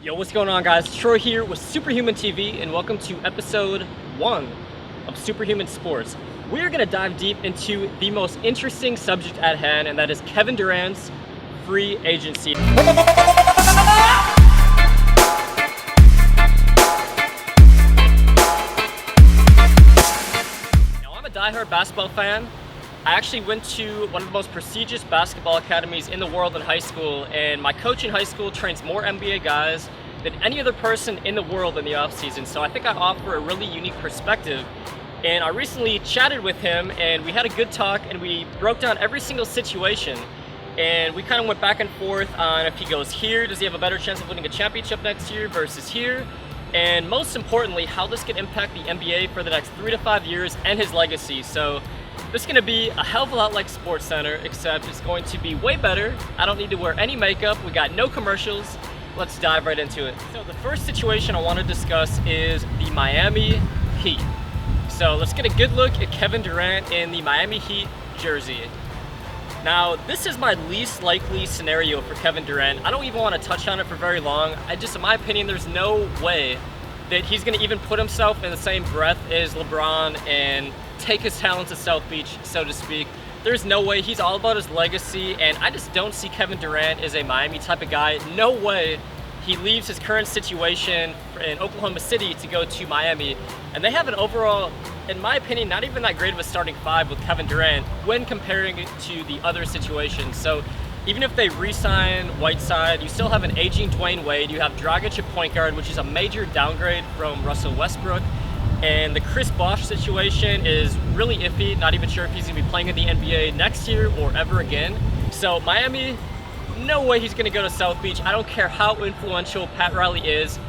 Yo, what's going on, guys? Troy here with Superhuman TV, and welcome to episode 1 of Superhuman Sports. We're going to dive deep into the most interesting subject at hand, and that is Kevin Durant's free agency. Now, I'm a diehard basketball fan. I actually went to one of the most prestigious basketball academies in the world in high school, and my coach in high school trains more NBA guys than any other person in the world in the offseason. So I think I offer a really unique perspective. And I recently chatted with him, and we had a good talk, and we broke down every single situation. And we kind of went back and forth on if he goes here, does he have a better chance of winning a championship next year versus here? And most importantly, how this could impact the NBA for the next 3 to 5 years and his legacy. So this is going to be a hell of a lot like SportsCenter, except it's going to be way better. I don't need to wear any makeup. We got no commercials. Let's dive right into it. So the first situation I want to discuss is the Miami Heat. So let's get a good look at Kevin Durant in the Miami Heat jersey. Now, this is my least likely scenario for Kevin Durant. I don't even want to touch on it for very long. In my opinion, there's no way that he's going to even put himself in the same breath as LeBron and take his talents to South Beach, so to speak. There's no way. He's all about his legacy, and I just don't see Kevin Durant as a Miami type of guy. No way he leaves his current situation in Oklahoma City to go to Miami. And they have an overall, in my opinion, not even that great of a starting five with Kevin Durant when comparing it to the other situations. So even if they re-sign Whiteside, you still have an aging Dwayne Wade. You have Dragic at point guard, which is a major downgrade from Russell Westbrook. And the Chris Bosh situation is really iffy. Not even sure if he's going to be playing in the NBA next year or ever again. So Miami, no way he's going to go to South Beach. I don't care how influential Pat Riley is.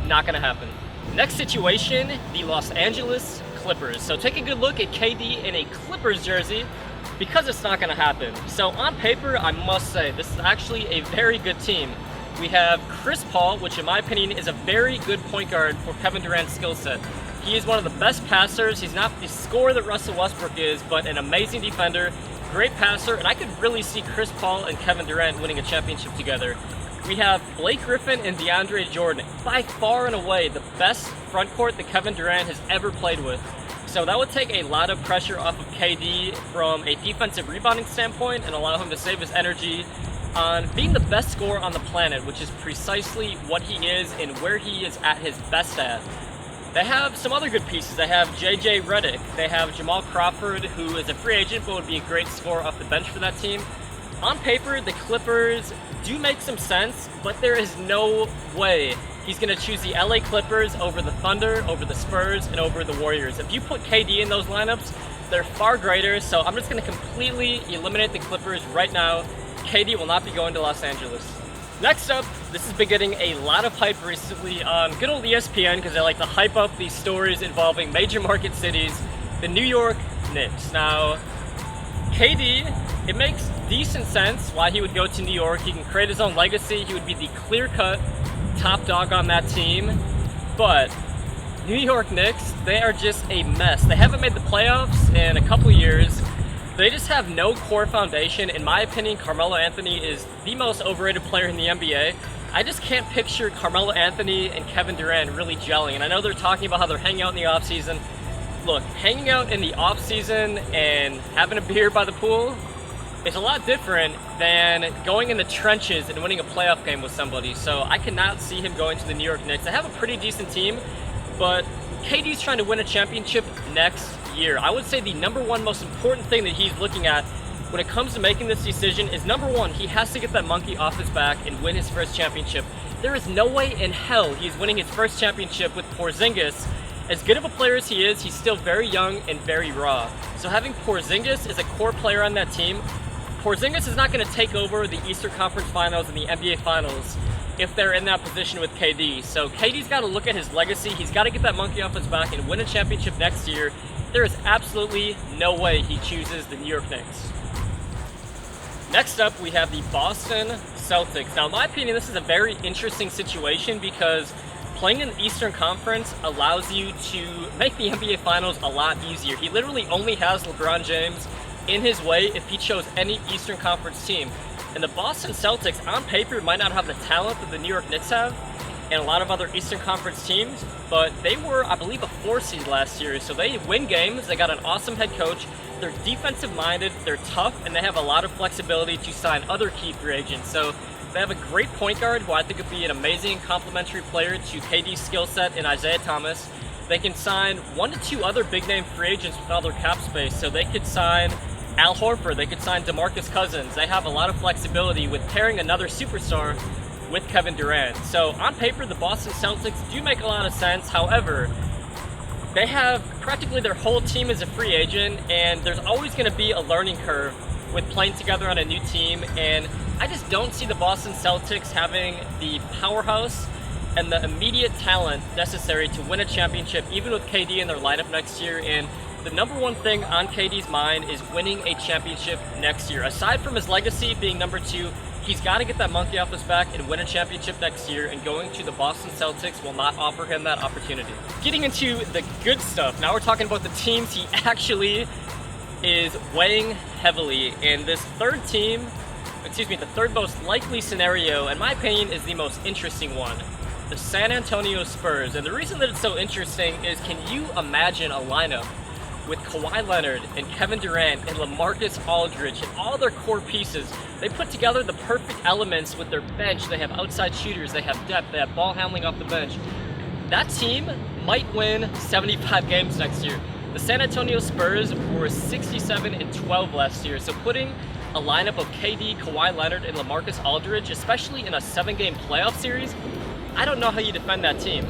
Not going to happen. Next situation, the Los Angeles Clippers. So take a good look at KD in a Clippers jersey because it's not going to happen. So on paper, I must say, this is actually a very good team. We have Chris Paul, which in my opinion is a very good point guard for Kevin Durant's skill set. He is one of the best passers. He's not the scorer that Russell Westbrook is, but an amazing defender, great passer, and I could really see Chris Paul and Kevin Durant winning a championship together. We have Blake Griffin and DeAndre Jordan, by far and away the best front court that Kevin Durant has ever played with. So that would take a lot of pressure off of KD from a defensive rebounding standpoint and allow him to save his energy on being the best scorer on the planet, which is precisely what he is and where he is at his best at. They have some other good pieces. They have JJ Redick. They have Jamal Crawford, who is a free agent but would be a great scorer off the bench for that team. On paper, the Clippers do make some sense, but there is no way he's going to choose the LA Clippers over the Thunder, over the Spurs, and over the Warriors. If you put KD in those lineups, they're far greater, so I'm just going to completely eliminate the Clippers right now. KD will not be going to Los Angeles. Next up, this has been getting a lot of hype recently on good old ESPN because they like to hype up these stories involving major market cities, the New York Knicks. Now, KD, it makes decent sense why he would go to New York. He can create his own legacy. He would be the clear-cut top dog on that team. But New York Knicks, they are just a mess. They haven't made the playoffs in a couple years. They just have no core foundation. In my opinion, Carmelo Anthony is the most overrated player in the NBA. I just can't picture Carmelo Anthony and Kevin Durant really gelling. And I know they're talking about how they're hanging out in the offseason. Look, hanging out in the offseason and having a beer by the pool is a lot different than going in the trenches and winning a playoff game with somebody. So I cannot see him going to the New York Knicks. They have a pretty decent team, but KD's trying to win a championship next year. I would say the number one most important thing that he's looking at when it comes to making this decision is, number one, he has to get that monkey off his back and win his first championship. There is no way in hell he's winning his first championship with Porzingis. As good of a player as he is, he's still very young and very raw. So having Porzingis as a core player on that team, Porzingis is not going to take over the Eastern Conference Finals and the NBA Finals if they're in that position with KD. So KD's got to look at his legacy. He's got to get that monkey off his back and win a championship next year. There is absolutely no way he chooses the New York Knicks. Next up, we have the Boston Celtics. Now, in my opinion, this is a very interesting situation because playing in the Eastern Conference allows you to make the NBA Finals a lot easier. He literally only has LeBron James in his way if he chose any Eastern Conference team. And the Boston Celtics, on paper, might not have the talent that the New York Knicks have. and a lot of other Eastern Conference teams, but they were, I believe, a 4 seed last year. So they win games, they got an awesome head coach, they're defensive minded, they're tough, and they have a lot of flexibility to sign other key free agents. So they have a great point guard who I think would be an amazing complementary player to KD's skill set in Isaiah Thomas. They can sign 1 to 2 other big name free agents with all their cap space. So they could sign Al Horford, they could sign DeMarcus Cousins. They have a lot of flexibility with pairing another superstar with Kevin Durant. So on paper, the Boston Celtics do make a lot of sense. However, they have practically their whole team as a free agent, and there's always going to be a learning curve with playing together on a new team. And I just don't see the Boston Celtics having the powerhouse and the immediate talent necessary to win a championship, even with KD in their lineup next year. And the number one thing on KD's mind is winning a championship next year. Aside from his legacy being number 2, he's got to get that monkey off his back and win a championship next year, and going to the Boston Celtics will not offer him that opportunity. Getting into the good stuff, now we're talking about the teams he actually is weighing heavily. And this the third most likely scenario, in my opinion, is the most interesting one. The San Antonio Spurs. And the reason that it's so interesting is, can you imagine a lineup with Kawhi Leonard and Kevin Durant and LaMarcus Aldridge and all their core pieces? They put together the perfect elements with their bench. They have outside shooters, they have depth, they have ball handling off the bench. That team might win 75 games next year. The San Antonio Spurs were 67-12 last year, so putting a lineup of KD, Kawhi Leonard, and LaMarcus Aldridge, especially in a 7-game playoff series, I don't know how you defend that team.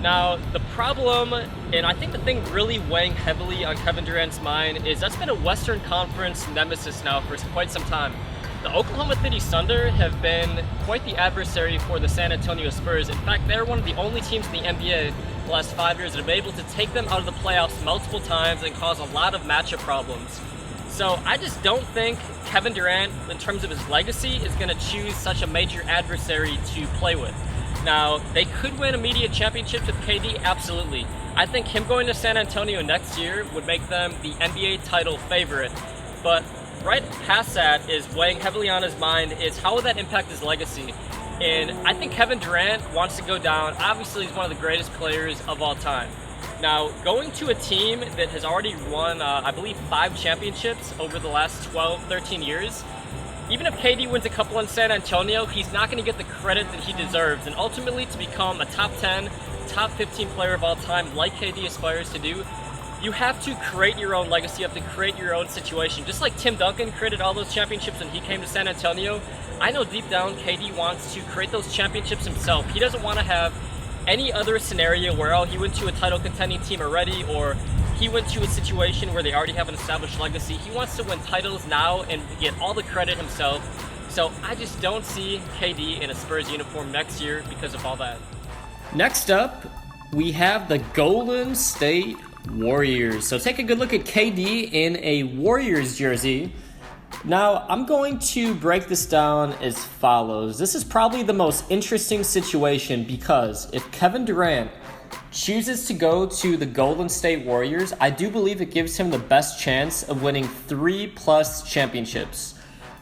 Now, the problem, and I think the thing really weighing heavily on Kevin Durant's mind, is that's been a Western Conference nemesis now for quite some time. The Oklahoma City Thunder have been quite the adversary for the San Antonio Spurs. In fact, they're one of the only teams in the NBA the last 5 years that have been able to take them out of the playoffs multiple times and cause a lot of matchup problems. So I just don't think Kevin Durant, in terms of his legacy, is going to choose such a major adversary to play with. Now, they could win immediate championships with KD, absolutely. I think him going to San Antonio next year would make them the NBA title favorite. But right past that is weighing heavily on his mind is how would that impact his legacy? And I think Kevin Durant wants to go down. Obviously, he's one of the greatest players of all time. Now, going to a team that has already won, I believe, 5 championships over the last 12, 13 years, even if KD wins a couple in San Antonio, he's not going to get the credit that he deserves. And ultimately, to become a top 10, top 15 player of all time, like KD aspires to do, you have to create your own legacy. You have to create your own situation. Just like Tim Duncan created all those championships when he came to San Antonio, I know deep down KD wants to create those championships himself. He doesn't want to have any other scenario where, he went to a title contending team already, or he went to a situation where they already have an established legacy. He wants to win titles now and get all the credit himself. So I just don't see KD in a Spurs uniform next year because of all that. Next up, we have the Golden State Warriors. So take a good look at KD in a Warriors jersey. Now, I'm going to break this down as follows. This is probably the most interesting situation because if Kevin Durant chooses to go to the Golden State Warriors, I do believe it gives him the best chance of winning 3+ championships.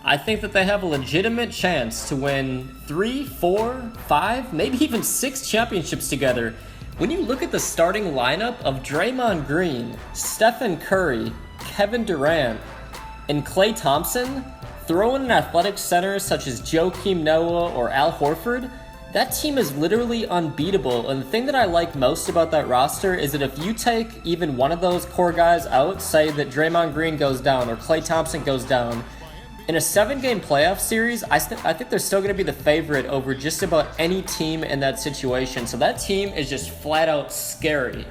I think that they have a legitimate chance to win 3, 4, 5, maybe even 6 championships together. When you look at the starting lineup of Draymond Green, Stephen Curry, Kevin Durant, and Klay Thompson, throw in an athletic center such as Joakim Noah or Al Horford, that team is literally unbeatable. And the thing that I like most about that roster is that if you take even one of those core guys out, say that Draymond Green goes down or Klay Thompson goes down, in a 7-game playoff series, I think they're still going to be the favorite over just about any team in that situation. So that team is just flat out scary.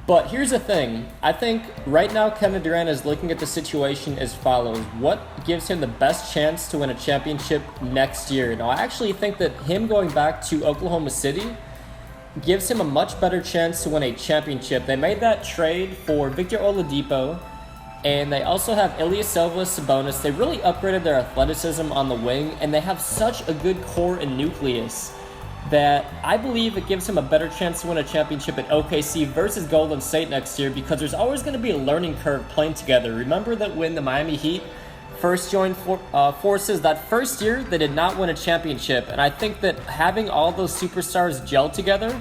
But here's the thing. I think right now Kevin Durant is looking at the situation as follows. What gives him the best chance to win a championship next year? Now, I actually think that him going back to Oklahoma City gives him a much better chance to win a championship. They made that trade for Victor Oladipo, and they also have Ilyasova, Sabonis. They really upgraded their athleticism on the wing, and they have such a good core and nucleus that I believe it gives him a better chance to win a championship at OKC versus Golden State next year, because there's always going to be a learning curve playing together. Remember that when the Miami Heat first joined forces, that first year they did not win a championship. And I think that having all those superstars gel together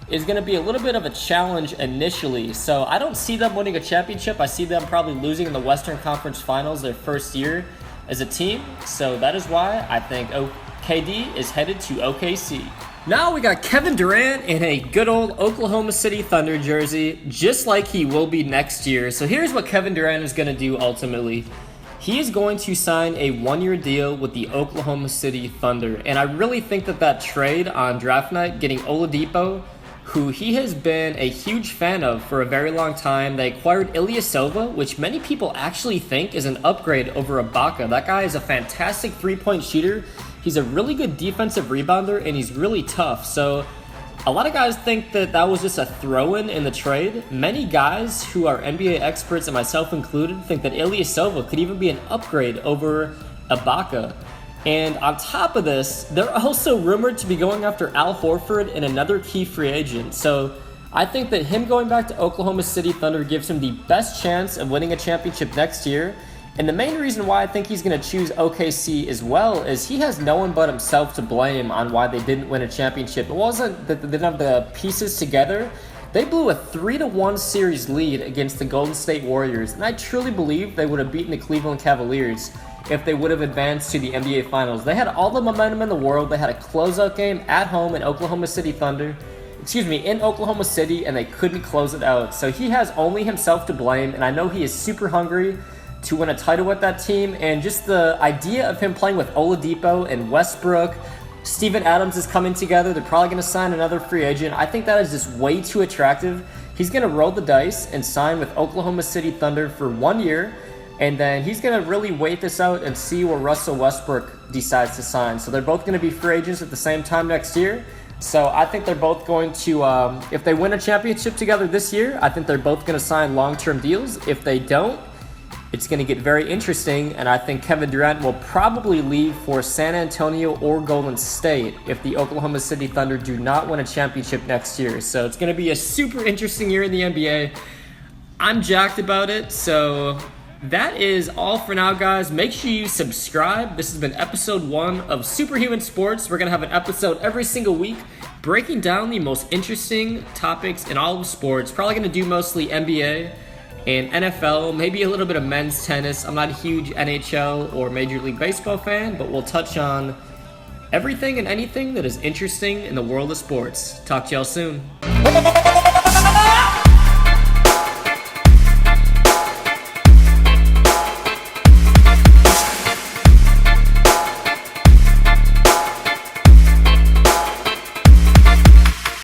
is going to be a little bit of a challenge initially. So I don't see them winning a championship. I see them probably losing in the Western Conference Finals their first year as a team. So that is why I think KD is headed to OKC. Now we got Kevin Durant in a good old Oklahoma City Thunder jersey, just like he will be next year. So here's what Kevin Durant is going to do ultimately. He is going to sign a one-year deal with the Oklahoma City Thunder. And I really think that trade on draft night, getting Oladipo, who he has been a huge fan of for a very long time. They acquired Ilyasova, which many people actually think is an upgrade over Ibaka. That guy is a fantastic three-point shooter. He's a really good defensive rebounder, and he's really tough. So a lot of guys think that was just a throw-in in the trade. Many guys who are NBA experts, and myself included, think that Ilyasova could even be an upgrade over Ibaka. And on top of this, they're also rumored to be going after Al Horford and another key free agent. So I think that him going back to Oklahoma City Thunder gives him the best chance of winning a championship next year. And the main reason why I think he's going to choose OKC as well is he has no one but himself to blame on why they didn't win a championship. It wasn't that they didn't have the pieces together. They blew a 3-1 series lead against the Golden State Warriors. And I truly believe they would have beaten the Cleveland Cavaliers if they would have advanced to the NBA Finals. They had all the momentum in the world. They had a closeout game at home in Oklahoma City, and they couldn't close it out. So he has only himself to blame, and I know he is super hungry to win a title with that team. And just the idea of him playing with Oladipo and Westbrook, Steven Adams is coming together. They're probably going to sign another free agent. I think that is just way too attractive. He's going to roll the dice and sign with Oklahoma City Thunder for 1 year. And then he's going to really wait this out and see where Russell Westbrook decides to sign. So they're both going to be free agents at the same time next year. So I think they're both going to, if they win a championship together this year, I think they're both going to sign long-term deals. If they don't, it's going to get very interesting. And I think Kevin Durant will probably leave for San Antonio or Golden State if the Oklahoma City Thunder do not win a championship next year. So it's going to be a super interesting year in the NBA. I'm jacked about it. So that is all for now, guys. Make sure you subscribe. This has been episode 1 of SuperHuman Sports. We're going to have an episode every single week breaking down the most interesting topics in all of sports. Probably going to do mostly NBA and NFL, maybe a little bit of men's tennis. I'm not a huge NHL or Major League Baseball fan, but we'll touch on everything and anything that is interesting in the world of sports. Talk to y'all soon.